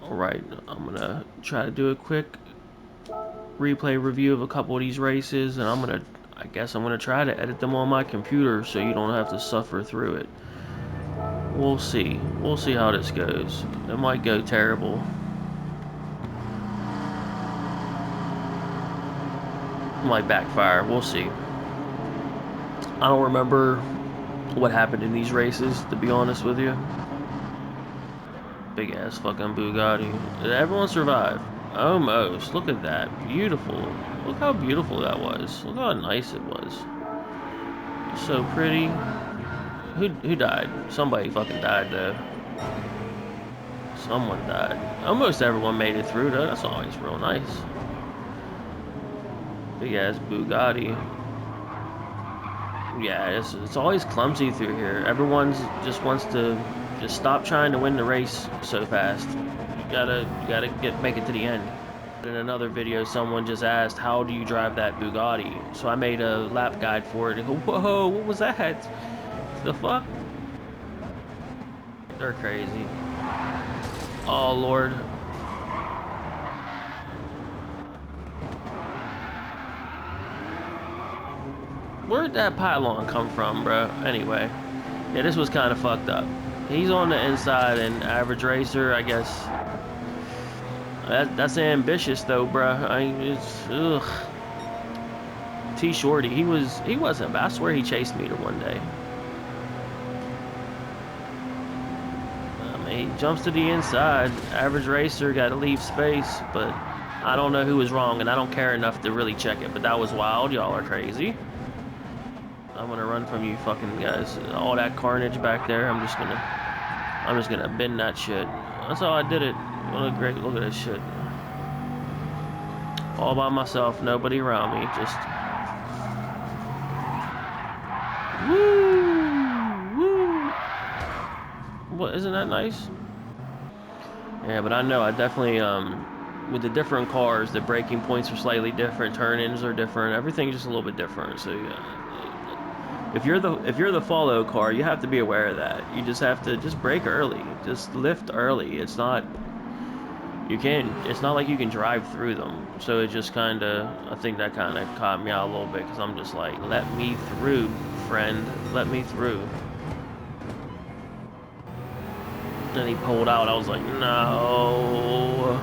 Alright, I'm gonna try to do a quick replay review of a couple of these races, and I guess I'm gonna try to edit them on my computer so you don't have to suffer through it. We'll see. We'll see how this goes. It might go terrible. It might backfire. We'll see. I don't remember what happened in these races, to be honest with you. Big ass fucking Bugatti. Did everyone survive? Almost. Look at that. Beautiful. Look how beautiful that was. Look how nice it was. So pretty. Who died? Somebody fucking died though. Someone died. Almost everyone made it through though. That's always real nice. Big ass Bugatti. Yeah, it's always clumsy through here. Everyone's just wants to just stop trying to win the race so fast. You gotta make it to the end. In another video, someone just asked, how do you drive that Bugatti? So I made a lap guide for it. And go, whoa, what was that? The fuck? They're crazy. Oh, Lord. Where'd that pylon come from, bro? Anyway. Yeah, this was kind of fucked up. He's on the inside, and average racer, I guess. That's ambitious, though, bro. I mean, it's... Ugh. T-Shorty, he wasn't, but I swear he chased me to one day. He jumps to the inside. Average racer got to leave space, but I don't know who was wrong, and I don't care enough to really check it. But that was wild. Y'all are crazy. I'm gonna run from you fucking guys. All that carnage back there. I'm just gonna bend that shit. That's how I did it. What a great look at this shit. All by myself. Nobody around me. Just woo. What, isn't that nice? Yeah, but I know I definitely with the different cars, the braking points are slightly different, turn-ins are different, everything's just a little bit different. So yeah, if you're the follow car, you have to be aware of that. You just have to brake early, just lift early. It's not like you can drive through them. So it just kind of, I think that kind of caught me out a little bit, because I'm just like, let me through, friend, let me through. And he pulled out. I was like, no.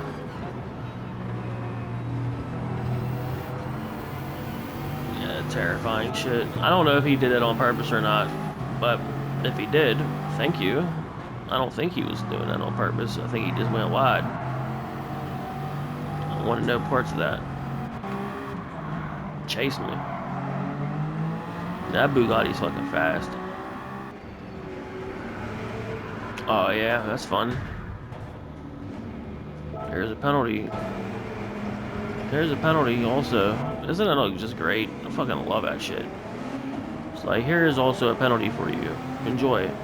Yeah, terrifying shit. I don't know if he did it on purpose or not, but if he did, thank you. I don't think he was doing that on purpose. I think he just went wide. I wanted no parts of that. Chase me. That Bugatti's fucking fast. Oh yeah, that's fun. There's a penalty. There's a penalty also. Isn't that just great? I fucking love that shit. It's like, here is also a penalty for you. Enjoy it.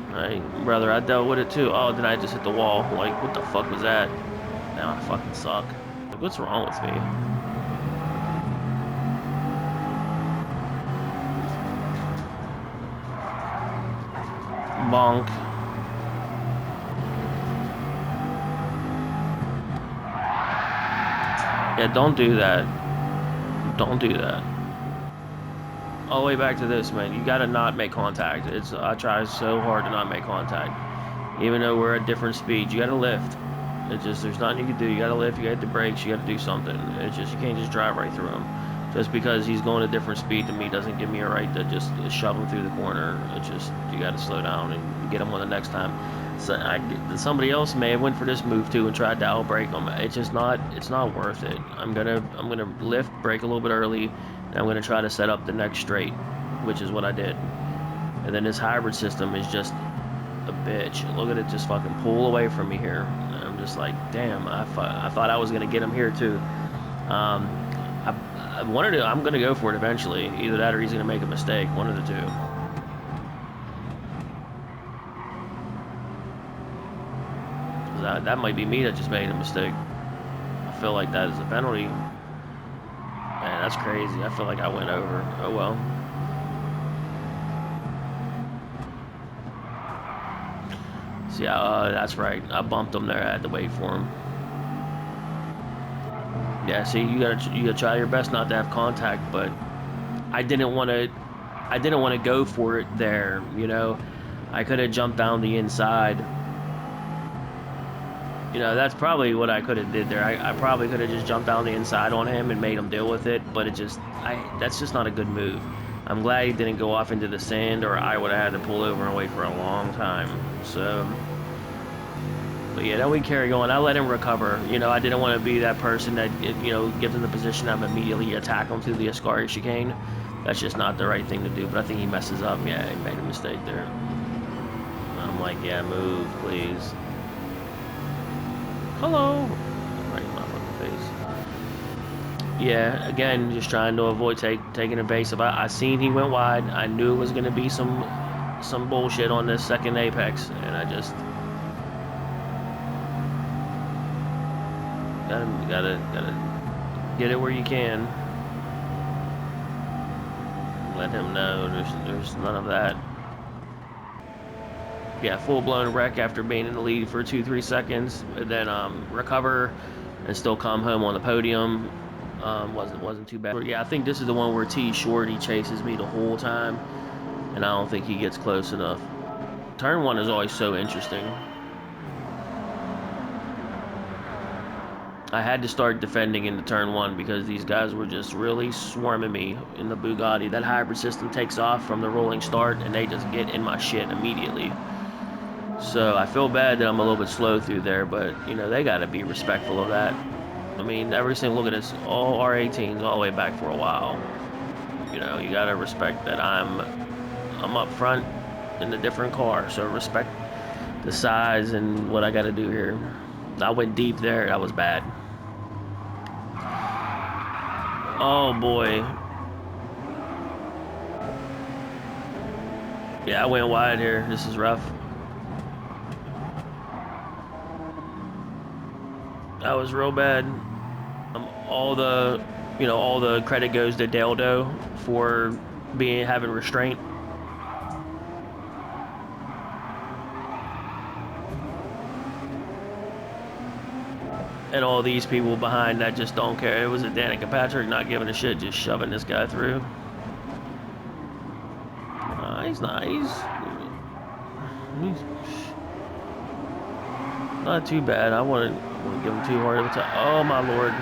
Alright, brother, I dealt with it too. Oh, did I just hit the wall? Like, what the fuck was that? Now I fucking suck. Like, what's wrong with me? Bonk. Yeah, don't do that. Don't do that. All the way back to this, man. You gotta not make contact. I try so hard to not make contact. Even though we're at different speeds, you gotta lift. It's just, there's nothing you can do. You gotta lift, you gotta hit the brakes, you gotta do something. It's just, you can't just drive right through him. Just because he's going a different speed than me doesn't give me a right to just shove him through the corner. It's just, you gotta slow down and get him on the next time. So somebody else may have went for this move too and tried to outbrake him. It's just not, it's not worth it. I'm gonna lift, brake a little bit early, and I'm gonna try to set up the next straight, which is what I did. And then this hybrid system is just a bitch. Look at it just fucking pull away from me here. And I'm just like, damn, I thought I was gonna get him here too. I'm gonna go for it eventually. Either that or he's gonna make a mistake. One of the two. That might be me that just made a mistake. I feel like that is a penalty. Man, that's crazy. I feel like I went over. Oh well. See, that's right. I bumped him there. I had to wait for him. Yeah, see, you gotta try your best not to have contact, but I didn't want to go for it there, you know. I could have jumped down the inside. You know, that's probably what I could have did there. I probably could have just jumped down the inside on him and made him deal with it, but that's just not a good move. I'm glad he didn't go off into the sand, or I would have had to pull over and wait for a long time. So, but yeah, then we carry on. I let him recover. You know, I didn't want to be that person that, you know, gives him the position I'm immediately attack him through the Ascari chicane. That's just not the right thing to do, but I think he messes up. Yeah, he made a mistake there. I'm like, yeah, move, please. Hello. Right in my fucking face. Yeah, again, just trying to avoid taking evasive. I seen he went wide. I knew it was going to be some bullshit on this second apex, and I just gotta get it where you can. Let him know there's none of that. Yeah, full-blown wreck after being in the lead for 2-3 seconds, and then recover and still come home on the podium. Wasn't too bad. Yeah, I think this is the one where T Shorty chases me the whole time, and I don't think he gets close enough. Turn 1 is always so interesting. I had to start defending into turn 1 because these guys were just really swarming me in the Bugatti. That hybrid system takes off from the rolling start, and they just get in my shit immediately. So I feel bad that I'm a little bit slow through there, but, you know, they got to be respectful of that. I mean, every single, look at this, all R18s all the way back for a while. You know, you got to respect that I'm up front in a different car, so respect the size and what I got to do here. I went deep there. That was bad. Oh, boy. Yeah, I went wide here. This is rough. That was real bad. All the credit goes to Deldo for having restraint. And all these people behind that just don't care. It was a Danica Patrick not giving a shit, just shoving this guy through. He's not too bad. I wouldn't give him too hard of a time. Oh my lord.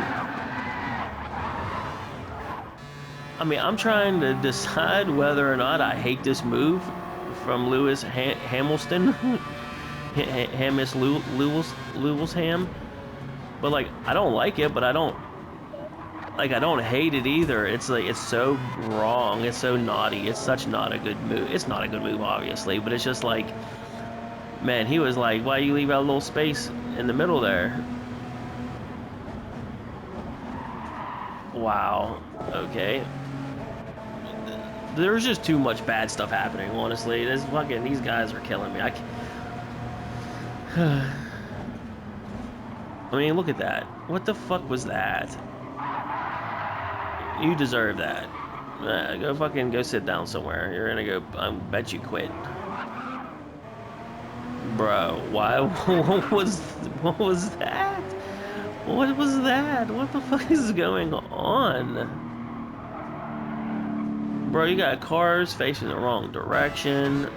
I mean, I'm trying to decide whether or not I hate this move from Lewis Hamilton. Lewis Ham. But like, I don't like it, but I don't hate it either. It's like, it's so wrong. It's so naughty. It's such not a good move. It's not a good move, obviously, but it's just like, man, he was like, why you leave out a little space in the middle there? Wow. Okay. There's just too much bad stuff happening, honestly. These guys are killing me. I mean, look at that. What the fuck was that? You deserve that. Go sit down somewhere. You're gonna go, I bet you quit. Bro, why? What was that? What was that? What the fuck is going on? Bro, you got cars facing the wrong direction.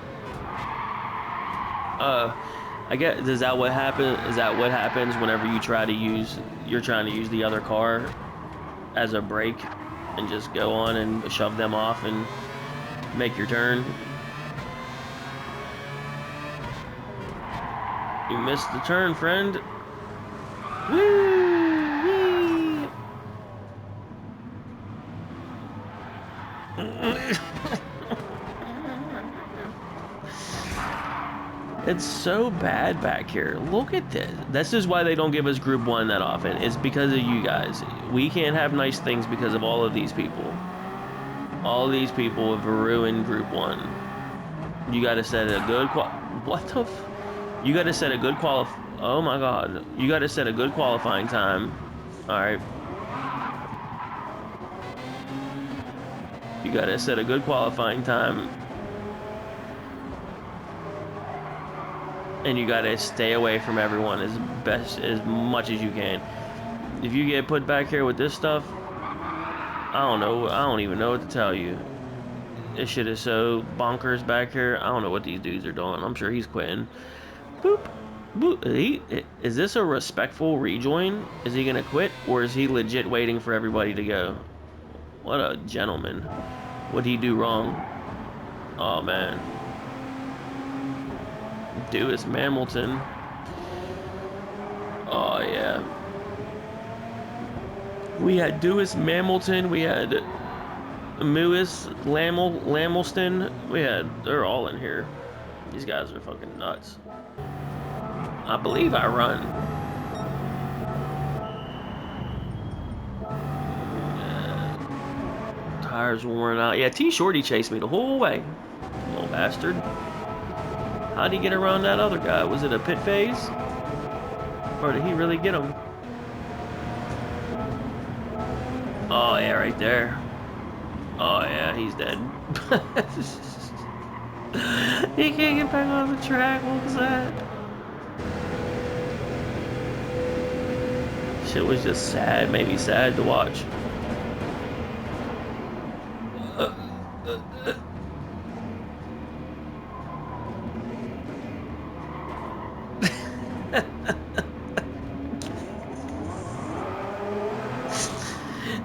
I guess, is that what happens whenever you're trying to use the other car as a brake and just go on and shove them off and make your turn? You missed the turn, friend. Woo! It's so bad back here. Look at this. This is why they don't give us Group 1 that often. It's because of you guys. We can't have nice things because of all of these people. All these people have ruined Group 1. You gotta set a good You gotta set a good oh my god. You gotta set a good qualifying time. Alright. You gotta set a good qualifying time. and you gotta stay away from everyone as much as you can. If you get put back here with this stuff, I don't know. I don't even know what to tell you. This shit is so bonkers back here. I don't know what these dudes are doing. I'm sure he's quitting. Boop. Boop. Is this a respectful rejoin? Is he gonna quit, or is he legit waiting for everybody to go? What a gentleman. What'd he do wrong? Oh man. Dewis Mamilton. Oh yeah. We had Dewis Mamilton. We had Lewis Lamelston. They're all in here. These guys are fucking nuts. I believe I run. Tires worn out. Yeah, T Shorty chased me the whole way. Little bastard. How'd he get around that other guy? Was it a pit phase? Or did he really get him? Oh yeah, right there. Oh yeah, he's dead. He can't get back on the track. What was that? Shit was just sad. Made me sad to watch.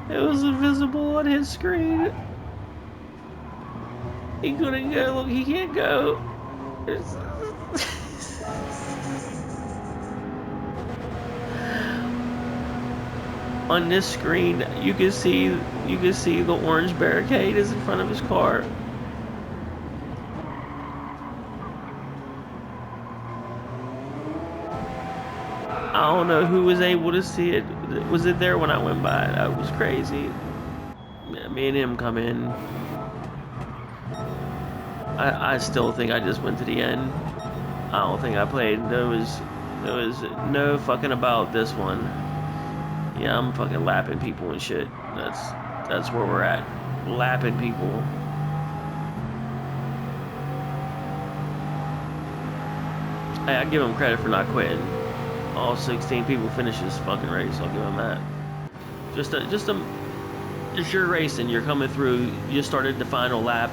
It was invisible on his screen. He couldn't go. Look, he can't go. On this screen, you can see the orange barricade is in front of his car. I don't know who was able to see it. Was it there when I went by? That was crazy. Me and him come in. I still think I just went to the end. I don't think I played. There was no fucking about this one. Yeah, I'm fucking lapping people and shit. That's where we're at. Lapping people. Hey, I give him credit for not quitting. All 16 people finish this fucking race. I'll give him that. It's your racing. You're coming through. You just started the final lap.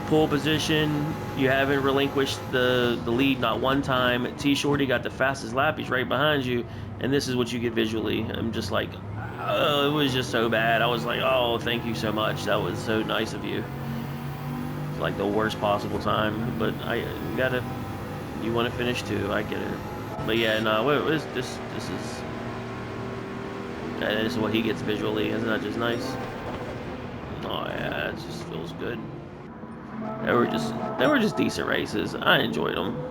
Pole position. You haven't relinquished the lead not one time. T Shorty got the fastest lap. He's right behind you. And this is what you get visually. I'm just like, oh, it was just so bad. I was like, oh, thank you so much. That was so nice of you. It's like the worst possible time. But you want to finish too. I get it. But yeah, no, this is what he gets visually. Isn't that just nice? Oh yeah, it just feels good. They were just decent races. I enjoyed them.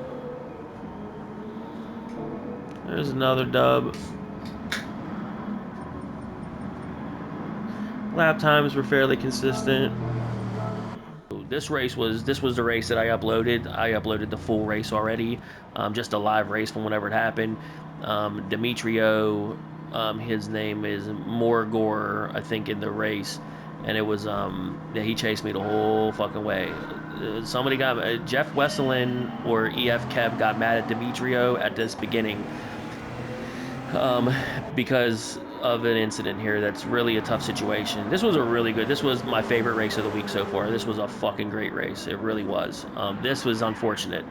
There's another dub. Lap times were fairly consistent. This was the race that I uploaded. I uploaded the full race already, just a live race from whenever it happened. Demetrio, his name is Morgor, I think, in the race, and it was yeah, he chased me the whole fucking way. Somebody got Jeff Wesselin or EF Kev got mad at Demetrio at this beginning because of an incident here that's really a tough situation. This was this was my favorite race of the week so far. This was a fucking great race. It really was. This was unfortunate.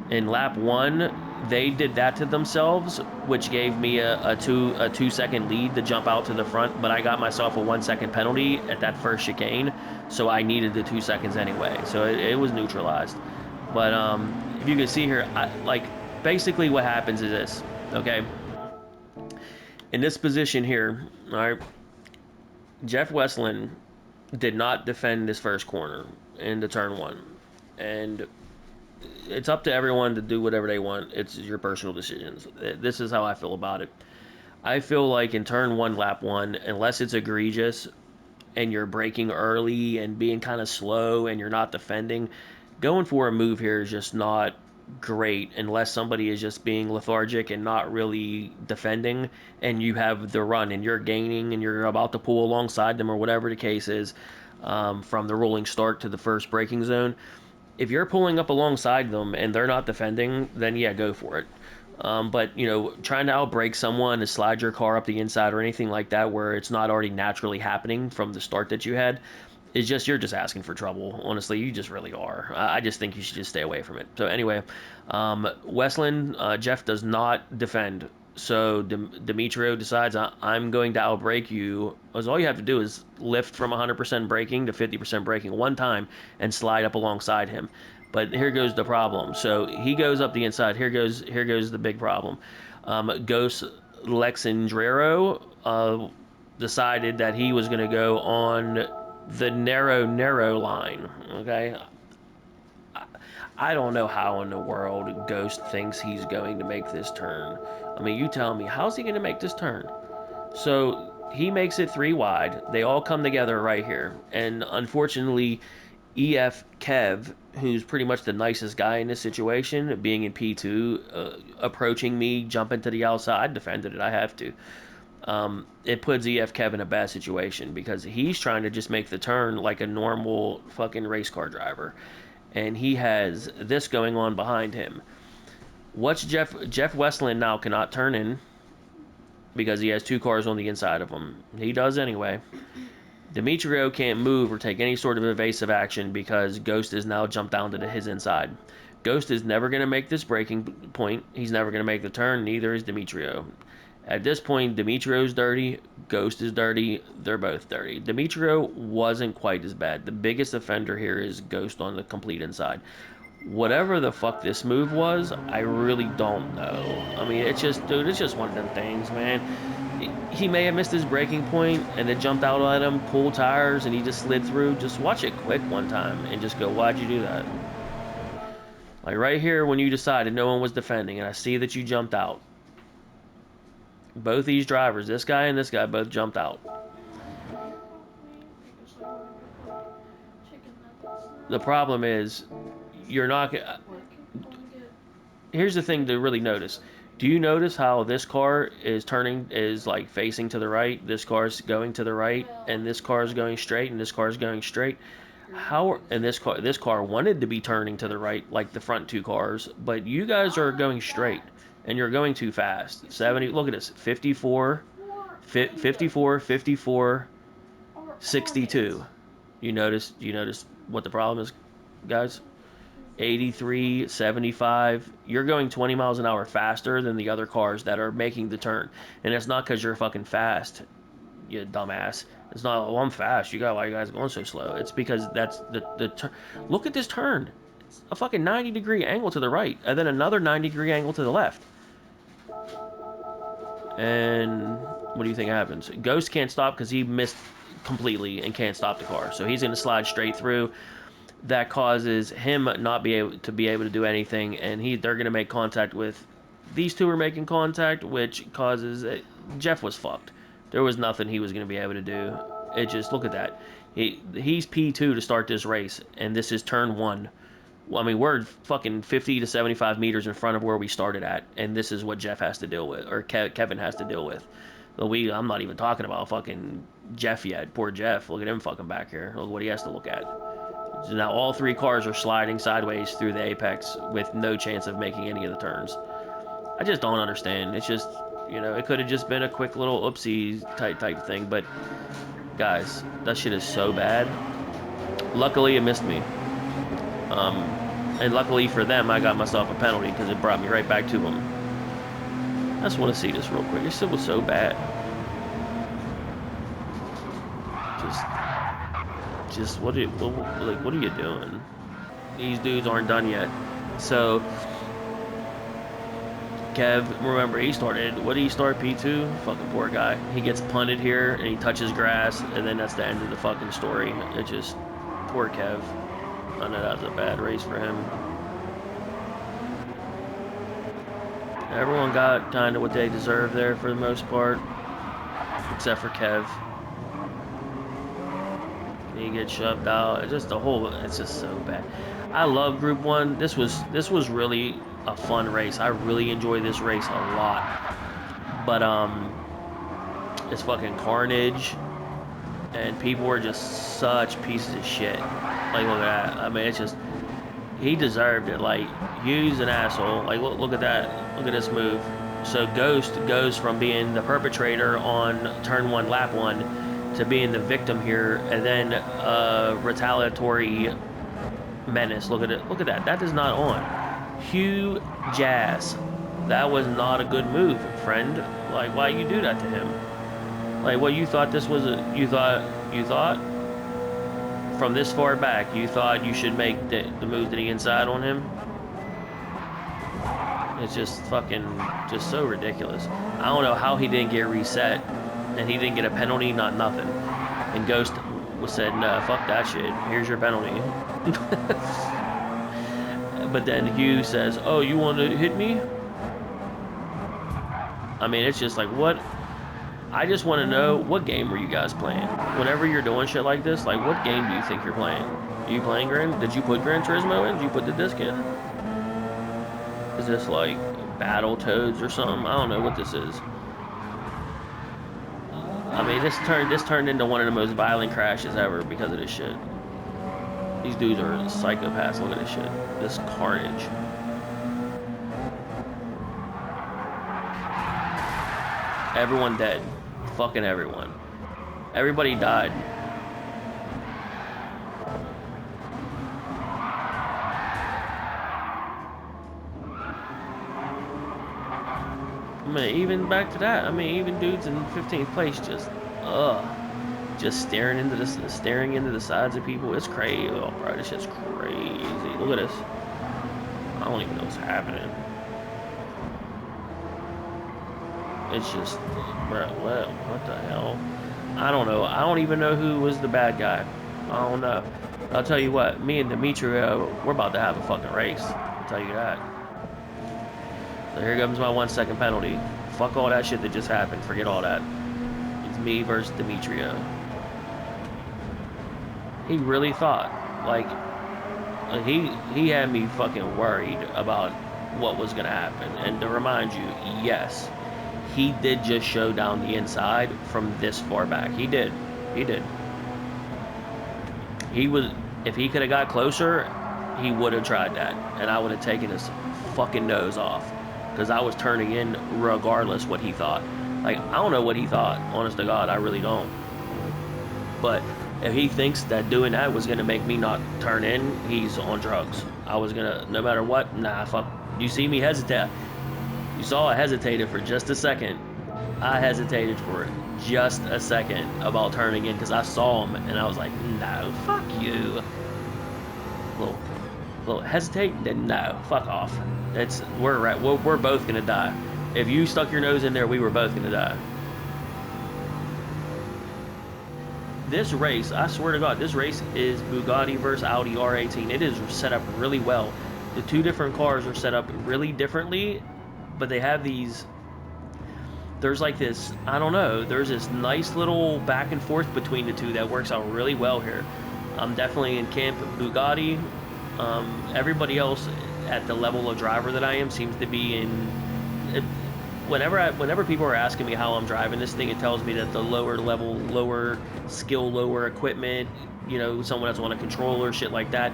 In lap 1, they did that to themselves, which gave me a 2 second lead to jump out to the front, but I got myself a 1 second penalty at that first chicane, so I needed the 2 seconds anyway. So it was neutralized. But if you can see here, basically what happens is this, okay? In this position here, all right, Jeff Westland did not defend this first corner into turn 1. And it's up to everyone to do whatever they want. It's your personal decisions. This is how I feel about it. I feel like in turn 1, lap 1, unless it's egregious and you're braking early and being kind of slow and you're not defending, going for a move here is just not great unless somebody is just being lethargic and not really defending, and you have the run and you're gaining and you're about to pull alongside them or whatever the case is, from the rolling start to the first braking zone. if you're pulling up alongside them and they're not defending, then yeah, go for it. But you know, trying to outbrake someone to slide your car up the inside or anything like that, where it's not already naturally happening from the start that you had, is just you're just asking for trouble. Honestly, you just really are. I just think you should just stay away from it. So anyway, Westland, Jeff does not defend. So Demetrio decides I'm going to outbrake you. Because all you have to do is lift from 100% braking to 50% braking one time and slide up alongside him. But here goes the problem. So he goes up the inside. Here goes the big problem. Ghost Lexandrero decided that he was going to go on the narrow line. Okay, I don't know how in the world Ghost thinks he's going to make this turn. I mean, you tell me, how's he going to make this turn? So he makes it 3 wide. They all come together right here, and unfortunately, EF Kev, who's pretty much the nicest guy in this situation, being in P2, approaching me, jumping to the outside, defended it. I have to. It puts EF Kev in a bad situation because he's trying to just make the turn like a normal fucking race car driver, and he has this going on behind him. What's Jeff Westland now cannot turn in because he has 2 cars on the inside of him. He does anyway. Demetrio can't move or take any sort of evasive action because Ghost is now jumped down to his inside. Ghost is never going to make this braking point. He's never going to make the turn. Neither is Demetrio. At this point, Demetrio's dirty. Ghost is dirty. They're both dirty. Demetrio wasn't quite as bad. The biggest offender here is Ghost on the complete inside. Whatever the fuck this move was, I really don't know. I mean, it's just, dude, it's just one of them things, man. He may have missed his braking point and it jumped out at him, cool tires, and he just slid through. Just watch it quick one time and just go, why'd you do that? Like right here when you decided no one was defending and I see that you jumped out. Both these drivers, this guy and this guy, both jumped out. The problem is, you're not... Here's the thing to really notice. Do you notice how this car is like facing to the right? This car's going to the right, and this car is going straight, and this car is going straight. And this car wanted to be turning to the right, like the front 2 cars, but you guys are going straight, and you're going too fast. 70. Look at this. 54, 54, 54, 62. You notice what the problem is, guys? 83, 75. You're going 20 miles an hour faster than the other cars that are making the turn. And it's not because you're fucking fast, you dumbass. It's not, oh, I'm fast. Why you guys going so slow? It's because that's the turn. Look at this turn. It's a fucking 90-degree angle to the right, and then another 90-degree angle to the left. And what do you think happens? Ghost can't stop because he missed completely and can't stop the car. So he's going to slide straight through. That causes him not be able to do anything, and they're going to make contact with... These 2 are making contact, which causes... Jeff was fucked. There was nothing he was going to be able to do. It just... Look at that. He's P2 to start this race, and this is turn 1. Well, I mean, we're fucking 50 to 75 meters in front of where we started at, and this is what Jeff has to deal with, or Kevin has to deal with. But I'm not even talking about fucking Jeff yet. Poor Jeff. Look at him fucking back here. Look what he has to look at. So now all 3 cars are sliding sideways through the apex with no chance of making any of the turns. I just don't understand. It's just, you know, it could have just been a quick little oopsie type thing, but guys, that shit is so bad. Luckily, it missed me. And luckily for them, I got myself a penalty because it brought me right back to them. I just want to see this real quick. This shit was so bad. Just what are you doing? These dudes aren't done yet. So Kev, remember he started, what did he start, P2? Fucking poor guy. He gets punted here and he touches grass, and then that's the end of the fucking story. It just, poor Kev. I know that was a bad race for him. Everyone got kind of what they deserve there for the most part, except for Kev. He gets shoved out. It's just it's just so bad. I love Group 1. This was really a fun race. I really enjoyed this race a lot. But it's fucking carnage, and people are just such pieces of shit. Like, look at that. I mean, it's just, He deserved it. Like, Hugh's an asshole. Like, look at that. Look at this move. So Ghost goes from being the perpetrator on turn 1, lap 1, to being the victim here, and then retaliatory menace. Look at it. Look at that. That is not on. Hugh Jazz. That was not a good move, friend. Like, why you do that to him? Like, what, you thought this was a... You thought? From this far back, you thought you should make the move to the inside on him? It's just fucking... just so ridiculous. I don't know how he didn't get reset, and he didn't get a penalty, not nothing. And Ghost said, nah, fuck that shit. Here's your penalty. But then Hugh says, oh, you want to hit me? I mean, it's just like, what? I just want to know, what game were you guys playing? Whenever you're doing shit like this, like, what game do you think you're playing? Are you playing Did you put Gran Turismo in? Did you put the disc in? Is this like Battletoads or something? I don't know what this is. I mean, this turned into one of the most violent crashes ever because of this shit. These dudes are psychopaths. Look at this shit. This carnage. Everyone dead. Fucking everyone. Everybody died. I mean, even back to that. I mean, even dudes in 15th place just staring into the sides of people. It's crazy. Oh, bro, this shit's crazy. Look at this. I don't even know what's happening. It's just, bro, what the hell? I don't know. I don't even know who was the bad guy. I don't know. I'll tell you what, me and Demetrio, we're about to have a fucking race. I'll tell you that. So here comes my 1 second penalty. Fuck all that shit that just happened. Forget all that. It's me versus Demetrio. He really thought, like he had me fucking worried about what was gonna happen. And to remind you, yes, he did just show down the inside from this far back. He did. He was, if he could have got closer, he would have tried that. And I would have taken his fucking nose off. Because I was turning in regardless what he thought. Like, I don't know what he thought. Honest to God, I really don't. But if he thinks that doing that was going to make me not turn in, he's on drugs. I was going to, no matter what, nah, fuck. You see me hesitate. You saw I hesitated for just a second. I hesitated for just a second about turning in because I saw him and I was like, no, fuck you. Little hesitate, then no, fuck off. We're both gonna die. If you stuck your nose in there, we were both gonna die. This race, I swear to God, this race is Bugatti versus Audi R18. It is set up really well. The two different cars are set up really differently, but they have these, there's like this, I don't know, there's this nice little back and forth between the two that works out really well here. I'm definitely in camp Bugatti. Everybody else at the level of driver that I am seems to be in. Whenever people are asking me how I'm driving this thing, it tells me that the lower level, lower skill, lower equipment, you know, someone that's on a controller, shit like that,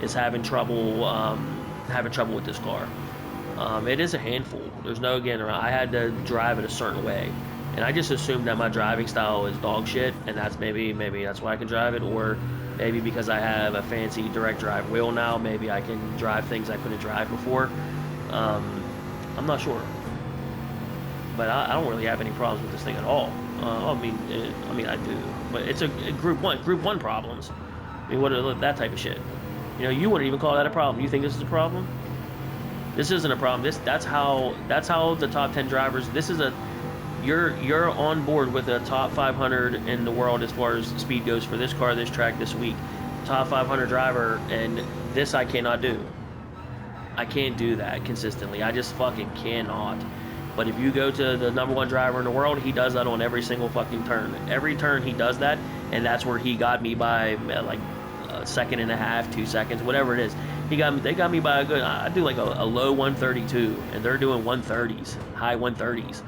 is having trouble with this car. It is a handful. There's no getting around. I had to drive it a certain way, and I just assumed that my driving style is dog shit, and that's maybe that's why I can drive it, or maybe because I have a fancy direct drive wheel now, maybe I can drive things I couldn't drive before. I'm not sure, but I don't really have any problems with this thing at all. I mean I do, but it's a group one problems. I mean, what are that type of shit? You know, you wouldn't even call that a problem. You think this is a problem? This isn't a problem. That's how the top 10 drivers. This is you're on board with a top 500 in the world as far as speed goes for this car, this track, this week. Top 500 driver, and this I cannot do. I can't do that consistently. I just fucking cannot. But if you go to the #1 driver in the world, he does that on every single fucking turn. Every turn he does that, and that's where he got me by like a second and a half, 2 seconds, whatever it is. They got me by a good. I do like a low 132, and they're doing 130s, high 130s.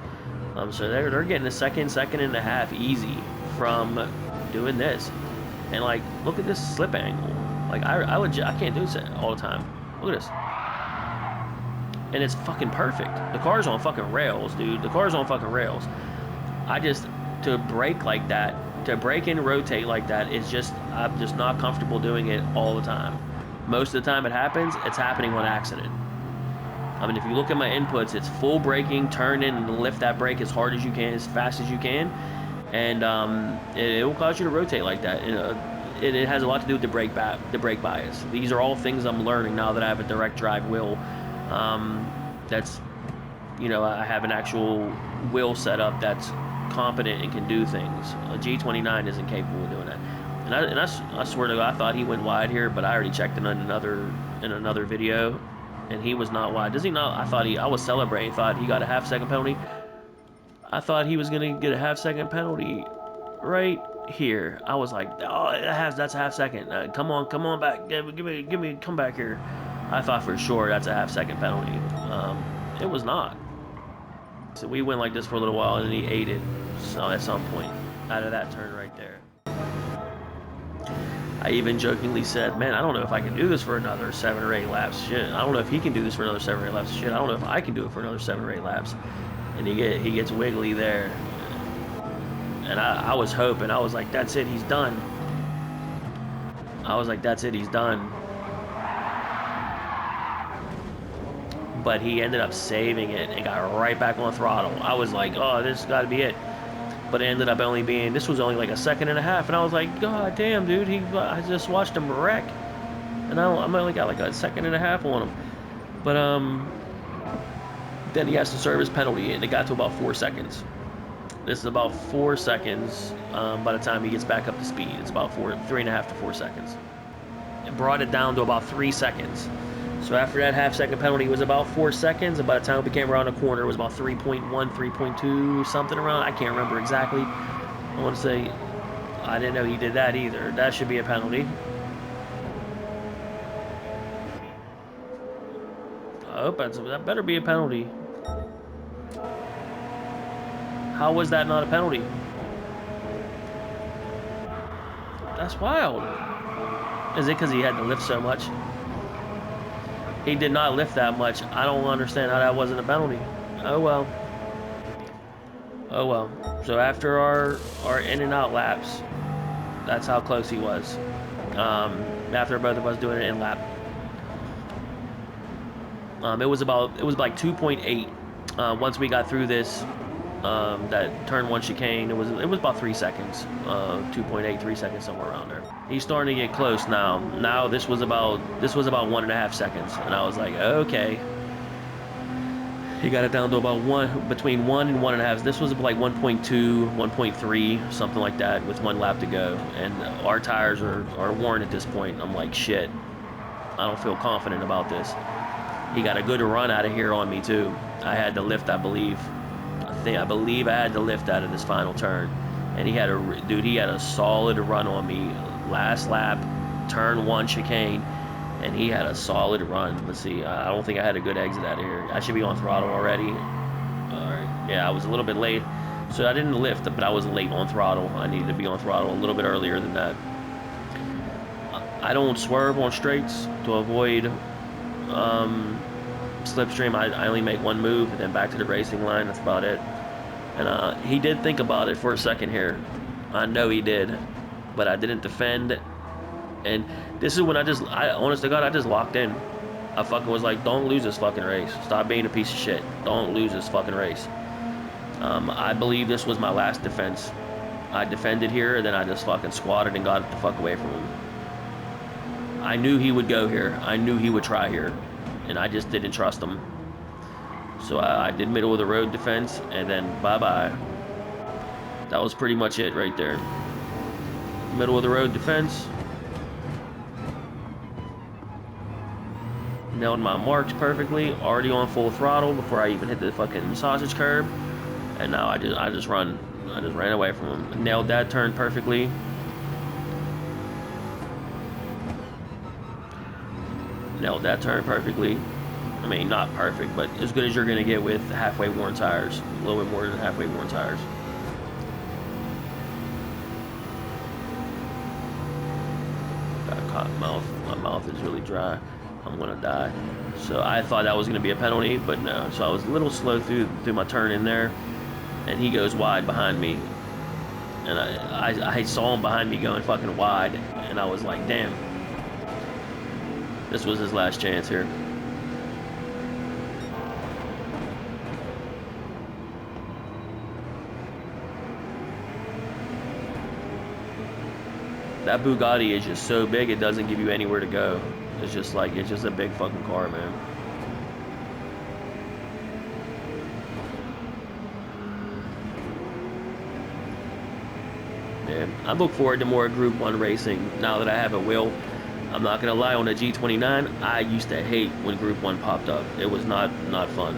So they're getting a second and a half easy from doing this. And like, look at this slip angle. Like I can't do this all the time. Look at this. And it's fucking perfect. The car's on fucking rails, dude. The car's on fucking rails. To brake like that, to brake and rotate like that, is just, I'm just not comfortable doing it all the time. Most of the time it happens, it's happening on accident. I mean, if you look at my inputs, it's full braking, turn in and lift that brake as hard as you can, as fast as you can. And it will cause you to rotate like that. It has a lot to do with the brake bias. These are all things I'm learning now that I have a direct drive wheel. That's, you know, I have an actual wheel setup that's competent and can do things. A G29 isn't capable of doing that. And I swear to God, I thought he went wide here, but I already checked in another video, and he was not wide. Does he not? I was celebrating. Thought he got a half-second penalty. I thought he was gonna get a half-second penalty right here. I was like, oh, that's a half-second. Come on back. Give me, come back here. I thought for sure that's a half-second penalty. It was not. So we went like this for a little while, and then he ate it. So at some point, out of that turn right there. I even jokingly said, man, I don't know if I can do this for another 7 or 8 laps. Shit, I don't know if he can do this for another 7 or 8 laps. Shit, I don't know if I can do it for another 7 or 8 laps. And he gets wiggly there. And I was hoping. I was like, that's it, he's done. I was like, that's it, he's done. But he ended up saving it and got right back on throttle. I was like, oh, this has got to be it. But it ended up only being, this was only like a second and a half. And I was like, God damn, dude, I just watched him wreck. And I'm only got like a second and a half on him. But then he has to serve his penalty, and it got to about 4 seconds. This is about 4 seconds by the time he gets back up to speed. It's about 3.5 to 4 seconds. It brought it down to about 3 seconds. So after that half-second penalty, it was about 4 seconds, and by the time we came around the corner, it was about 3.1, 3.2, something around. I can't remember exactly. I want to say, I didn't know he did that either. That should be a penalty. I hope that better be a penalty. How was that not a penalty? That's wild. Is it because he had to lift so much? He did not lift that much. I don't understand how that wasn't a penalty. Oh well. Oh well. So after our in and out laps, that's how close he was. After both of us doing it in lap. It was like 2.8. Once we got through this, that turn 1 chicane, it was about 3 seconds. 2.8, 3 seconds, somewhere around there. He's starting to get close now. Now this was about 1.5 seconds, and I was like, okay. He got it down to about between 1 and 1.5. This was like 1.2, 1.3, something like that, with 1 lap to go. And our tires are worn at this point. I'm like, shit. I don't feel confident about this. He got a good run out of here on me too. I had to lift, I believe. I believe I had to lift out of this final turn. And he had a solid run on me. Last lap, turn 1 chicane, and he had a solid run. Let's see, I don't think I had a good exit out of here. I should be on throttle already. Alright, yeah, I was a little bit late. So I didn't lift, but I was late on throttle. I needed to be on throttle a little bit earlier than that. I don't swerve on straights to avoid slipstream. I only make 1 move and then back to the racing line. That's about it. And he did think about it for a second here. I know he did, but I didn't defend. And this is when honest to God, I just locked in. I fucking was like, don't lose this fucking race. Stop being a piece of shit. Don't lose this fucking race. I believe this was my last defense. I defended here, and then I just fucking squatted and got the fuck away from him. I knew he would go here. I knew he would try here. And I just didn't trust him. So I did middle of the road defense, and then bye-bye. That was pretty much it right there. Middle of the road defense. Nailed my marks perfectly. Already on full throttle before I even hit the fucking sausage curb. And now I just ran away from him. Nailed that turn perfectly. Nailed that turn perfectly. I mean, not perfect, but as good as you're going to get with halfway worn tires. A little bit more than halfway worn tires. Got a cotton mouth. My mouth is really dry. I'm gonna die. So I thought that was gonna be a penalty, but no. So I was a little slow through my turn in there, and he goes wide behind me, and I saw him behind me going fucking wide, and I was like, damn, this was his last chance here. That Bugatti is just so big, it doesn't give you anywhere to go. It's just a big fucking car, man. Man, I look forward to more Group 1 racing now that I have a wheel. I'm not gonna lie, on a G29, I used to hate when Group 1 popped up. It was not fun.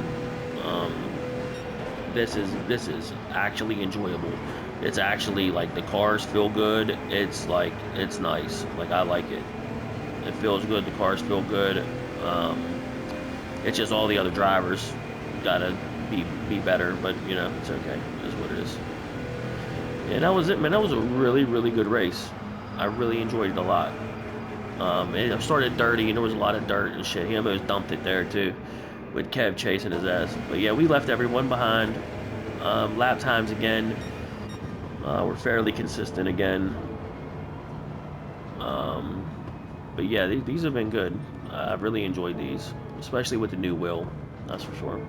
This is actually enjoyable. It's actually like the cars feel good. It's nice. Like I like it. It feels good. The cars feel good. It's just all the other drivers gotta be better. But you know, it's okay. It is what it is. And that was it, man. That was a really good race. I really enjoyed it a lot. It started dirty, and there was a lot of dirt and shit. He almost dumped it there too, with Kev chasing his ass. But yeah, we left everyone behind. Lap times again were fairly consistent again. But yeah, these have been good. I've really enjoyed these, especially with the new wheel. That's for sure.